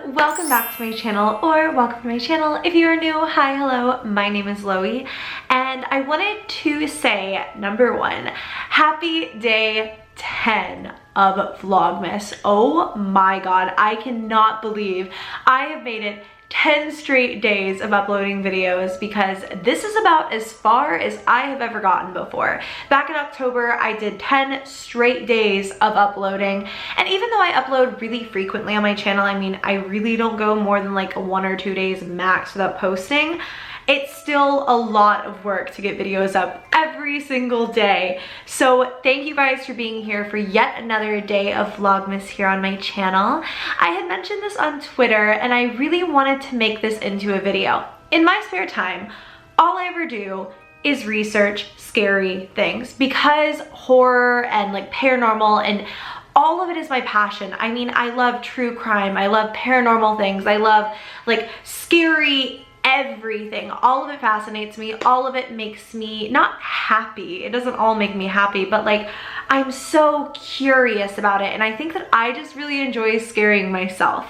everyone, welcome back to my channel, or welcome to my channel. If you are new, hi, hello, my name is Loey, and I wanted to say, number one, happy day 10 of Vlogmas. Oh my god, I cannot believe I have made it 10 straight days of uploading videos, because this is about as far as I have ever gotten before. Back in October, I did 10 straight days of uploading, and even though I upload really frequently on my channel, I mean, I really don't go more than like 1 or 2 days max without posting. It's still a lot of work to get videos up every single day. So thank you guys for being here for yet another day of Vlogmas here on my channel. I had mentioned this on Twitter, and I really wanted to make this into a video. In my spare time, all I ever do is research scary things, because horror and like paranormal and all of it is my passion. I mean, I love true crime, I love paranormal things, I love like scary everything. All of it fascinates me. All of it makes me not happy. It doesn't all make me happy, but like I'm so curious about it, and I think that I just really enjoy scaring myself.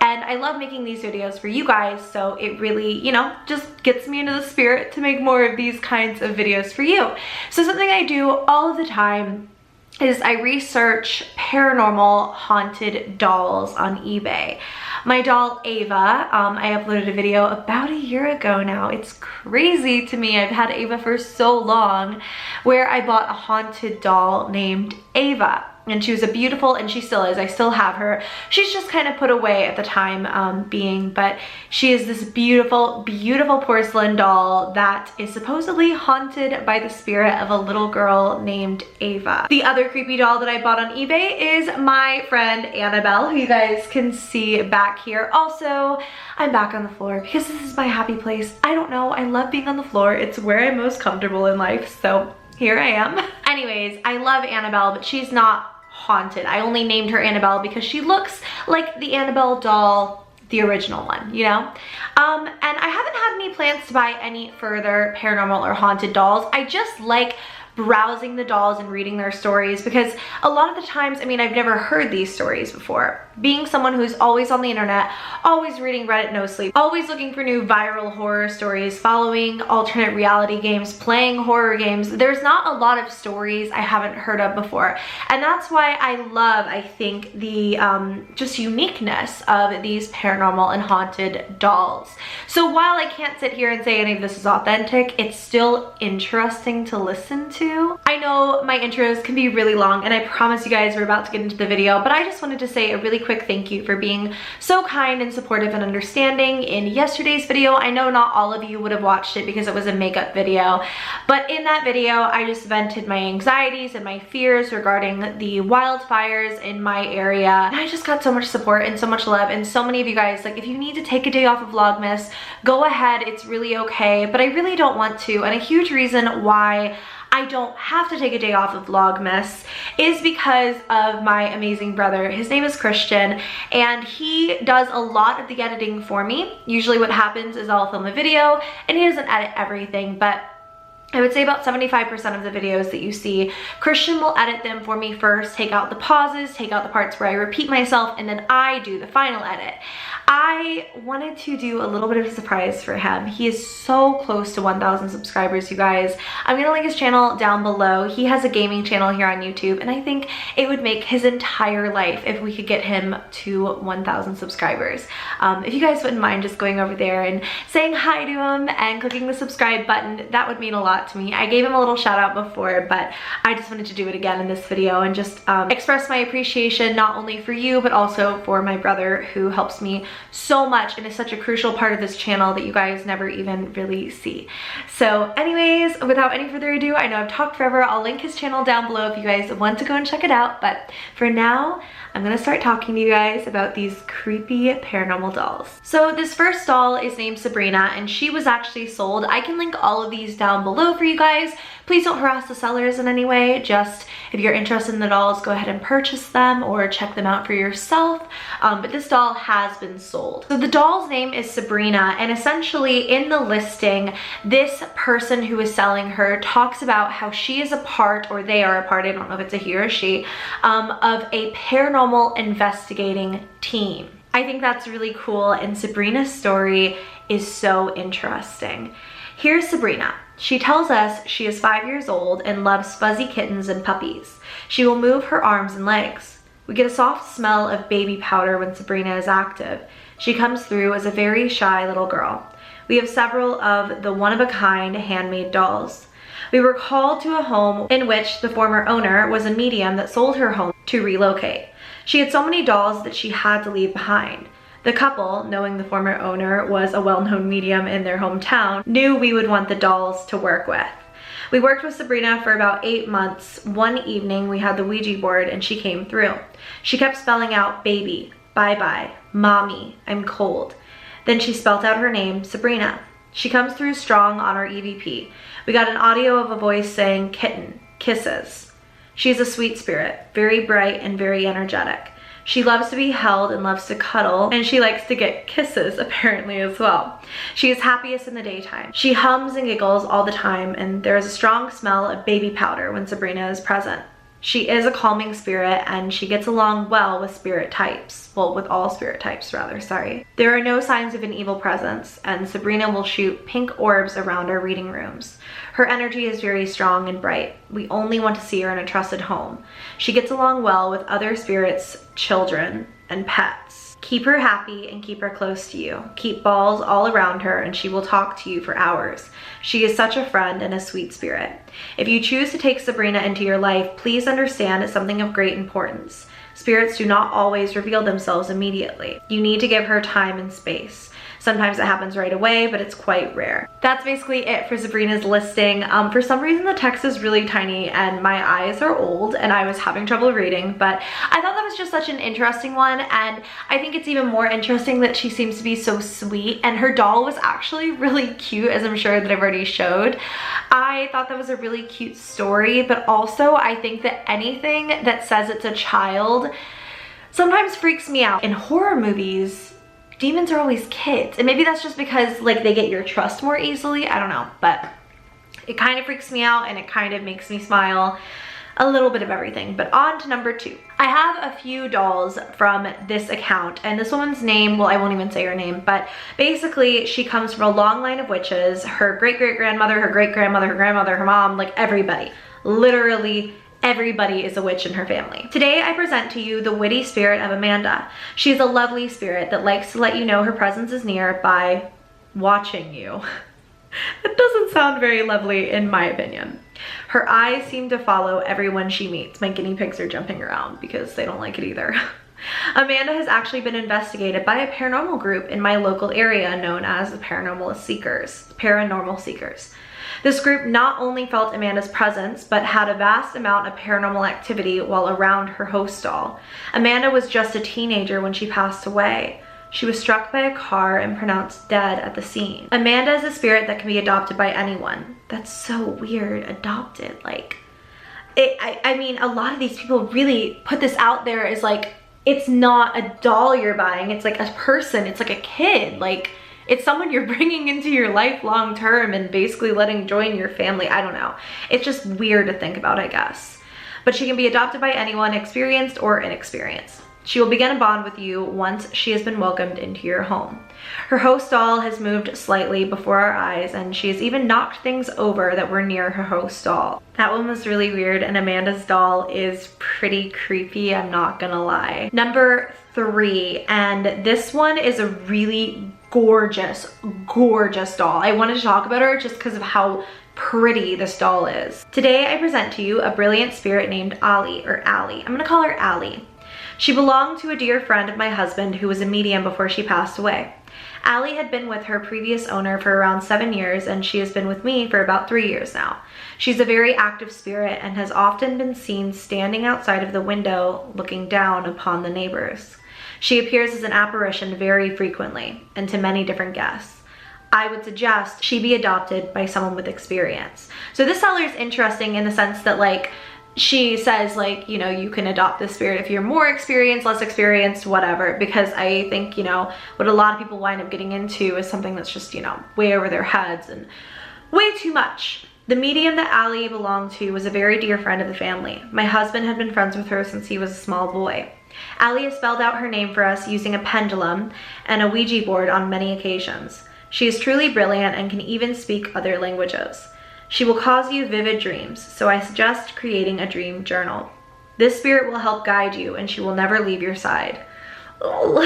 And I love making these videos for you guys, so it really, you know, just gets me into the spirit to make more of these kinds of videos for you. So something I do all of the time is I research paranormal haunted dolls on eBay. My doll Ava, I uploaded a video about a year ago now. It's crazy to me. I've had Ava for so long, where I bought a haunted doll named Ava. And she was a beautiful, and she still is, I still have her. She's just kind of put away at the time being, but she is this beautiful, beautiful porcelain doll that is supposedly haunted by the spirit of a little girl named Ava. The other creepy doll that I bought on eBay is my friend Annabelle, who you guys can see back here. Also, I'm back on the floor because this is my happy place. I don't know, I love being on the floor. It's where I'm most comfortable in life, so here I am. Anyways, I love Annabelle, but she's not haunted. I only named her Annabelle because she looks like the Annabelle doll, the original one, you know? And I haven't had any plans to buy any further paranormal or haunted dolls. I just like browsing the dolls and reading their stories, because a lot of the times, I mean, I've never heard these stories before. Being someone who's always on the internet, always reading Reddit no sleep, always looking for new viral horror stories, following alternate reality games, playing horror games, there's not a lot of stories I haven't heard of before. And that's why I love, I think, the just uniqueness of these paranormal and haunted dolls. So while I can't sit here and say any of this is authentic, it's still interesting to listen to. I know my intros can be really long, and I promise you guys we're about to get into the video, but I just wanted to say a really quick thank you for being so kind and supportive and understanding in yesterday's video. I know not all of you would have watched it because it was a makeup video, but in that video I just vented my anxieties and my fears regarding the wildfires in my area, and I just got so much support and so much love, and so many of you guys, like, if you need to take a day off of Vlogmas, go ahead, it's really okay, but I really don't want to. And a huge reason why I don't have to take a day off of Vlogmas is because of my amazing brother. His name is Christian, and he does a lot of the editing for me. Usually what happens is I'll film a video and he doesn't edit everything, but I would say about 75% of the videos that you see, Christian will edit them for me first, take out the pauses, take out the parts where I repeat myself, and then I do the final edit. I wanted to do a little bit of a surprise for him. He is so close to 1,000 subscribers, you guys. I'm gonna link his channel down below. He has a gaming channel here on YouTube, and I think it would make his entire life if we could get him to 1,000 subscribers. If you guys wouldn't mind just going over there and saying hi to him and clicking the subscribe button, that would mean a lot to me. I gave him a little shout out before, but I just wanted to do it again in this video and just express my appreciation, not only for you, but also for my brother, who helps me so much and is such a crucial part of this channel that you guys never even really see. So anyways, without any further ado, I know I've talked forever. I'll link his channel down below if you guys want to go and check it out, but for now, I'm gonna start talking to you guys about these creepy paranormal dolls. So this first doll is named Sabrina, and she was actually sold. I can link all of these down below for you guys. Please don't harass the sellers in any way. Just if you're interested in the dolls, go ahead and purchase them or check them out for yourself. But this doll has been sold. So the doll's name is Sabrina, and essentially in the listing, this person who is selling her talks about how she is a part, or they are a part, I don't know if it's a he or a she, of a paranormal investigating team. I think that's really cool, and Sabrina's story is so interesting. Here's Sabrina. She tells us she is 5 years old and loves fuzzy kittens and puppies. She will move her arms and legs. We get a soft smell of baby powder when Sabrina is active. She comes through as a very shy little girl. We have several of the one-of-a-kind handmade dolls. We were called to a home in which the former owner was a medium that sold her home to relocate. She had so many dolls that she had to leave behind. The couple, knowing the former owner was a well-known medium in their hometown, knew we would want the dolls to work with. We worked with Sabrina for about 8 months. One evening we had the Ouija board and she came through. She kept spelling out baby, bye-bye, mommy, I'm cold. Then she spelt out her name, Sabrina. She comes through strong on our EVP. We got an audio of a voice saying kitten, kisses. She's a sweet spirit, very bright and very energetic. She loves to be held and loves to cuddle, and she likes to get kisses apparently as well. She is happiest in the daytime. She hums and giggles all the time, and there is a strong smell of baby powder when Sabrina is present. She is a calming spirit, and she gets along well with spirit types. Well, with all spirit types rather, sorry. There are no signs of an evil presence, and Sabrina will shoot pink orbs around our reading rooms. Her energy is very strong and bright. We only want to see her in a trusted home. She gets along well with other spirits, children, and pets. Keep her happy and keep her close to you. Keep balls all around her and she will talk to you for hours. She is such a friend and a sweet spirit. If you choose to take Sabrina into your life, please understand it's something of great importance. Spirits do not always reveal themselves immediately. You need to give her time and space. Sometimes it happens right away, but it's quite rare. That's basically it for Sabrina's listing. For some reason the text is really tiny and my eyes are old and I was having trouble reading, but I thought that was just such an interesting one, and I think it's even more interesting that she seems to be so sweet, and her doll was actually really cute, as I'm sure that I've already showed. I thought that was a really cute story, but also I think that anything that says it's a child sometimes freaks me out. In horror movies, demons are always kids, and maybe that's just because like they get your trust more easily, I don't know, but it kind of freaks me out and it kind of makes me smile. A little bit of everything. But on to number 2. I have a few dolls from this account, and this woman's name, well, I won't even say her name, but basically she comes from a long line of witches. Her great-great-grandmother, her great-grandmother, her grandmother, her mom, like everybody, literally everybody is a witch in her family. Today I present to you the witty spirit of Amanda. She's a lovely spirit that likes to let you know her presence is near by watching you. It doesn't sound very lovely in my opinion. Her eyes seem to follow everyone she meets. My guinea pigs are jumping around because they don't like it either. Amanda has actually been investigated by a paranormal group in my local area known as the Paranormal Seekers. This group not only felt Amanda's presence, but had a vast amount of paranormal activity while around her host doll. Amanda was just a teenager when she passed away. She was struck by a car and pronounced dead at the scene. Amanda is a spirit that can be adopted by anyone. That's so weird, adopted. Like, I mean, a lot of these people really put this out there as like, it's not a doll you're buying, it's like a person, it's like a kid. Like, it's someone you're bringing into your life long term and basically letting join your family. I don't know. It's just weird to think about, I guess. But she can be adopted by anyone, experienced or inexperienced. She will begin a bond with you once she has been welcomed into your home. Her host doll has moved slightly before our eyes, and she has even knocked things over that were near her host doll. That one was really weird, and Amanda's doll is pretty creepy, I'm not gonna lie. Number 3, and this one is a really gorgeous, gorgeous doll. I wanted to talk about her just because of how pretty this doll is. Today I present to you a brilliant spirit named Ali, or Allie. I'm gonna call her Allie. She belonged to a dear friend of my husband who was a medium before she passed away. Allie had been with her previous owner for around 7 years, and she has been with me for about 3 years now. She's a very active spirit and has often been seen standing outside of the window looking down upon the neighbors. She appears as an apparition very frequently and to many different guests. I would suggest she be adopted by someone with experience. So this seller is interesting in the sense that, like, she says, like, you know, you can adopt this spirit if you're more experienced, less experienced, whatever, because I think, you know, what a lot of people wind up getting into is something that's just, you know, way over their heads and way too much. The medium that Allie belonged to was a very dear friend of the family. My husband had been friends with her since he was a small boy. Allie has spelled out her name for us using a pendulum and a Ouija board on many occasions. She is truly brilliant and can even speak other languages. She will cause you vivid dreams, so I suggest creating a dream journal. This spirit will help guide you and she will never leave your side. Oh.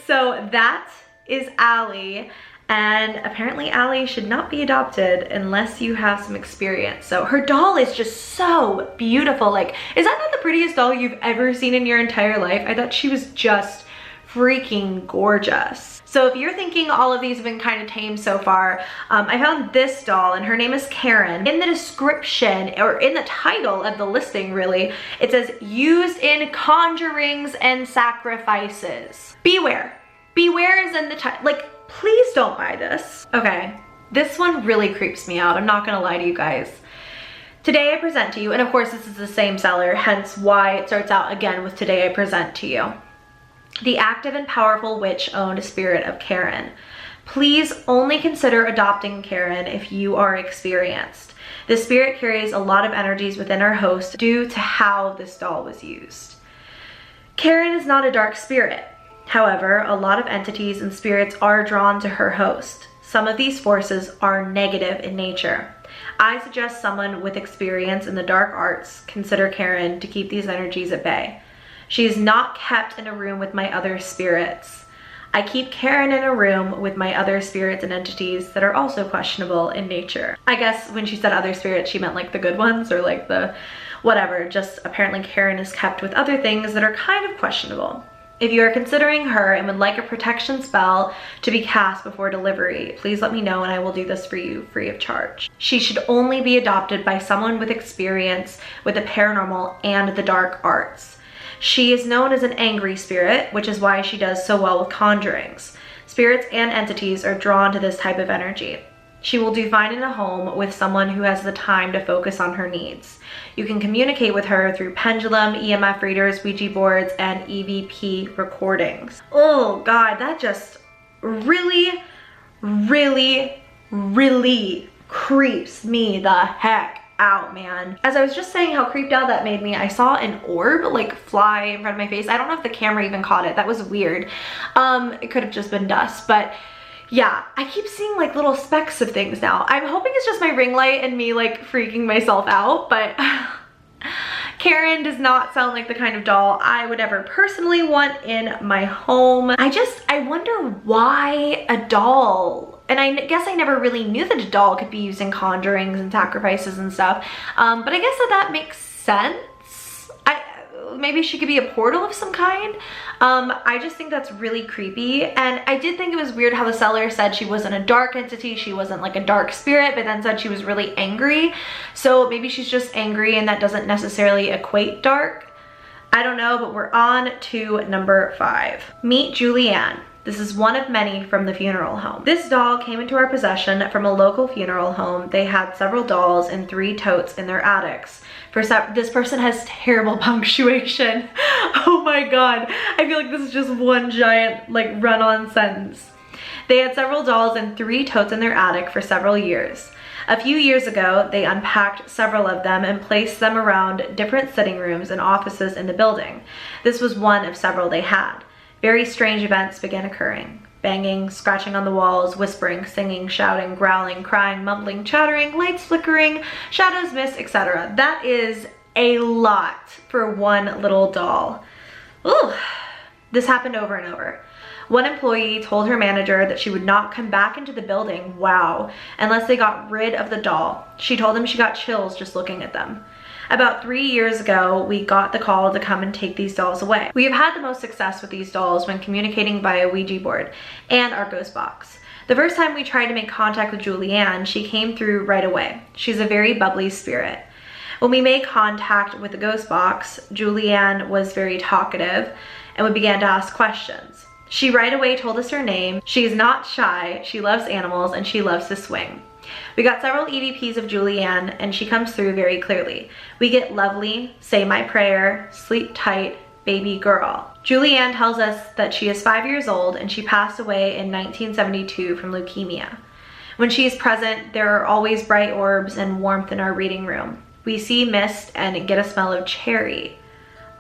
So that is Allie, and apparently Allie should not be adopted unless you have some experience. So her doll is just so beautiful. Like, is that not the prettiest doll you've ever seen in your entire life? I thought she was just freaking gorgeous. So if you're thinking all of these have been kind of tame so far, I found this doll and her name is Karen. In the description, or in the title of the listing really, it says used in conjurings and sacrifices. Beware. Beware is in the title. Like, please don't buy this. Okay, this one really creeps me out. I'm not gonna lie to you guys. Today I present to you, and of course this is the same seller, hence why it starts out again with today I present to you. The active and powerful witch-owned spirit of Karen. Please only consider adopting Karen if you are experienced. The spirit carries a lot of energies within our host due to how this doll was used. Karen is not a dark spirit. However, a lot of entities and spirits are drawn to her host. Some of these forces are negative in nature. I suggest someone with experience in the dark arts consider Karen to keep these energies at bay. She is not kept in a room with my other spirits. I keep Karen in a room with my other spirits and entities that are also questionable in nature. I guess when she said other spirits, she meant like the good ones or like the whatever. Just apparently Karen is kept with other things that are kind of questionable. If you are considering her and would like a protection spell to be cast before delivery, please let me know and I will do this for you free of charge. She should only be adopted by someone with experience with the paranormal and the dark arts. She is known as an angry spirit, which is why she does so well with conjurings. Spirits and entities are drawn to this type of energy. She will do fine in a home with someone who has the time to focus on her needs. You can communicate with her through pendulum, EMF readers, Ouija boards, and EVP recordings. Oh God, that just really, really, really creeps me the heck out, man. As I was just saying how creeped out that made me, I saw an orb like fly in front of my face. I don't know if the camera even caught it. That was weird. It could have just been dust, but yeah, I keep seeing like little specks of things now. I'm hoping it's just my ring light and me like freaking myself out, but Karen does not sound like the kind of doll I would ever personally want in my home. I wonder why a doll, and I guess I never really knew that a doll could be used in conjurings and sacrifices and stuff, but I guess that makes sense. Maybe she could be a portal of some kind. I just think that's really creepy, and I did think it was weird how the seller said she wasn't a dark entity, she wasn't like a dark spirit, but then said she was really angry. So maybe she's just angry and that doesn't necessarily equate dark. I don't know, but we're on to number 5. Meet Julianne. This is one of many from the funeral home. This doll came into our possession from a local funeral home. They had several dolls and 3 totes in their attics. This person has terrible punctuation. Oh my God. I feel like this is just one giant like run-on sentence. They had several dolls and 3 totes in their attic for several years. A few years ago, they unpacked several of them and placed them around different sitting rooms and offices in the building. This was one of several they had. Very strange events began occurring. Banging, scratching on the walls, whispering, singing, shouting, growling, crying, mumbling, chattering, lights flickering, shadows mist, etc. That is a lot for one little doll. Ooh, this happened over and over. One employee told her manager that she would not come back into the building, wow, unless they got rid of the doll. She told them she got chills just looking at them. About 3 years ago, we got the call to come and take these dolls away. We have had the most success with these dolls when communicating via Ouija board and our ghost box. The first time we tried to make contact with Julianne, she came through right away. She's a very bubbly spirit. When we made contact with the ghost box, Julianne was very talkative and we began to ask questions. She right away told us her name. She is not shy, she loves animals, and she loves to swing. We got several EVPs of Julianne and she comes through very clearly. We get lovely, say my prayer, sleep tight, baby girl. Julianne tells us that she is 5 years old and she passed away in 1972 from leukemia. When she is present, there are always bright orbs and warmth in our reading room. We see mist and get a smell of cherry.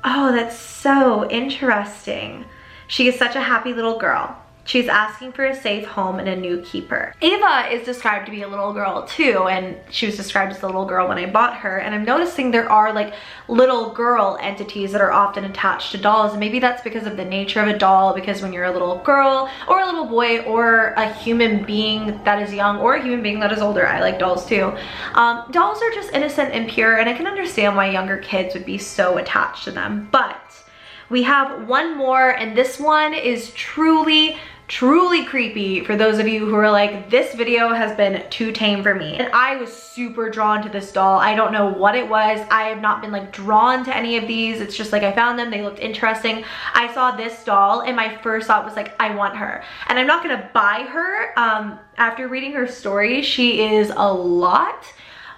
Oh, that's so interesting. She is such a happy little girl. She's asking for a safe home and a new keeper. Ava is described to be a little girl too, and she was described as a little girl when I bought her, and I'm noticing there are like little girl entities that are often attached to dolls, and maybe that's because of the nature of a doll, because when you're a little girl or a little boy or a human being that is young or a human being that is older, I like dolls too, dolls are just innocent and pure, and I can understand why younger kids would be so attached to them. But we have one more, and this one is truly creepy for those of you who are like, this video has been too tame for me. And I was super drawn to this doll. I don't know what it was. I have not been like drawn to any of these. It's just like I found them, they looked interesting. I saw this doll and my first thought was like, I want her. And I'm not gonna buy her. After reading her story, she is a lot,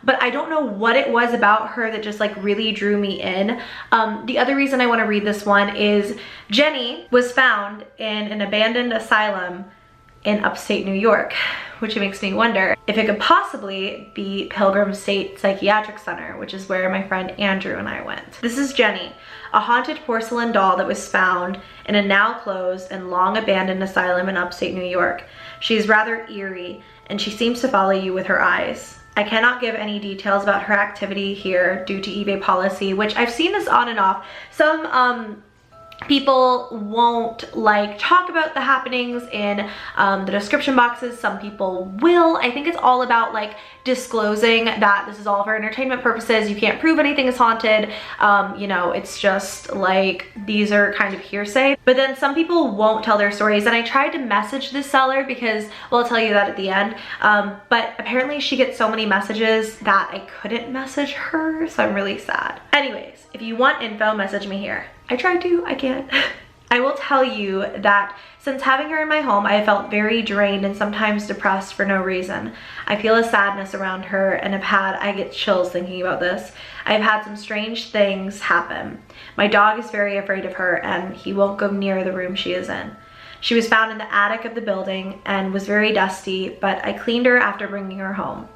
but I don't know what it was about her that just like really drew me in. The other reason I want to read this one is Jenny was found in an abandoned asylum in upstate New York, which makes me wonder if it could possibly be Pilgrim State Psychiatric Center, which is where my friend Andrew and I went. This is Jenny, a haunted porcelain doll that was found in a now closed and long abandoned asylum in upstate New York. She's rather eerie and she seems to follow you with her eyes. I cannot give any details about her activity here due to eBay policy, which I've seen this on and off. Some people won't like talk about the happenings in the description boxes. Some people will. I think it's all about like disclosing that this is all for entertainment purposes. You can't prove anything is haunted. You know, it's just like, these are kind of hearsay. But then some people won't tell their stories, and I tried to message this seller because, well, I'll tell you that at the end, but apparently she gets so many messages that I couldn't message her, so I'm really sad. Anyways, if you want info, message me here. I tried to, I can't. I will tell you that since having her in my home, I have felt very drained and sometimes depressed for no reason. I feel a sadness around her and I get chills thinking about this. I've had some strange things happen. My dog is very afraid of her and he won't go near the room she is in. She was found in the attic of the building and was very dusty, but I cleaned her after bringing her home.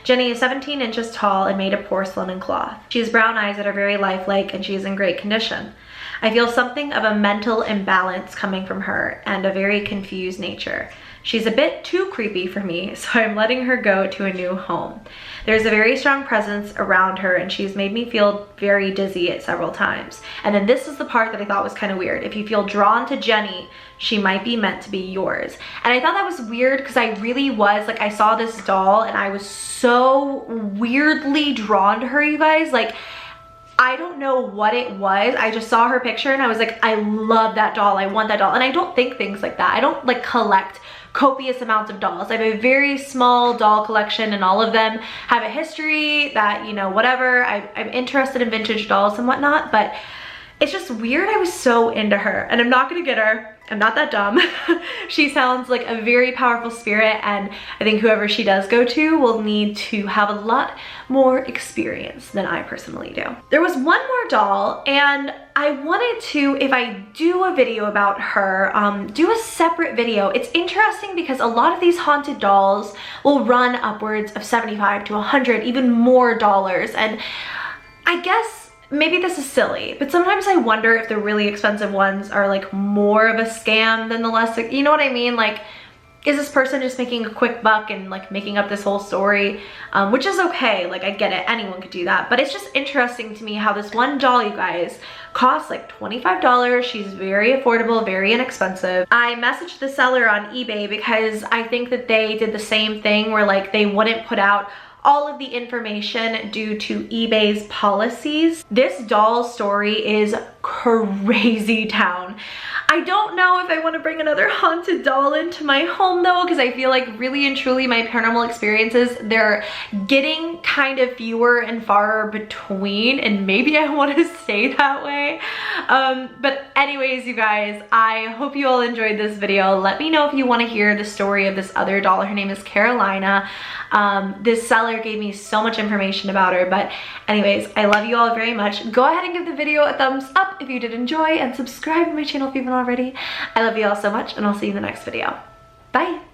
Jenny is 17 inches tall and made of porcelain and cloth. She has brown eyes that are very lifelike and she is in great condition. I feel something of a mental imbalance coming from her and a very confused nature. She's a bit too creepy for me, so I'm letting her go to a new home. There's a very strong presence around her and she's made me feel very dizzy at several times. And then this is the part that I thought was kind of weird. If you feel drawn to Jenny, she might be meant to be yours. And I thought that was weird because I really was, like, I saw this doll and I was so weirdly drawn to her, you guys. Like, I don't know what it was. I just saw her picture and I was like, I love that doll. I want that doll. And I don't think things like that. I don't like collect copious amounts of dolls. I have a very small doll collection and all of them have a history that, you know, whatever. I'm interested in vintage dolls and whatnot, but it's just weird. I was so into her and I'm not gonna get her. I'm not that dumb. She sounds like a very powerful spirit and I think whoever she does go to will need to have a lot more experience than I personally do. There was one more doll and I wanted to, if I do a video about her, do a separate video. It's interesting because a lot of these haunted dolls will run upwards of $75 to $100, even more dollars. And I guess maybe this is silly, but sometimes I wonder if the really expensive ones are like more of a scam than the less, you know what I mean? Like, is this person just making a quick buck and like making up this whole story? Which is okay, like I get it, anyone could do that. But it's just interesting to me how this one doll, you guys, costs like $25. She's very affordable, very inexpensive. I messaged the seller on eBay because I think that they did the same thing where like they wouldn't put out all of the information due to eBay's policies. This doll story is crazy town. I don't know if I want to bring another haunted doll into my home though, because I feel like really and truly my paranormal experiences, they're getting kind of fewer and far between, and maybe I want to stay that way. But anyways, you guys, I hope you all enjoyed this video. Let me know if you want to hear the story of this other doll. Her name is Carolina. This seller gave me so much information about her, but anyways, I love you all very much. Go ahead and give the video a thumbs up if you did enjoy, and subscribe to my channel if you haven't already. I love you all so much, and I'll see you in the next video. Bye!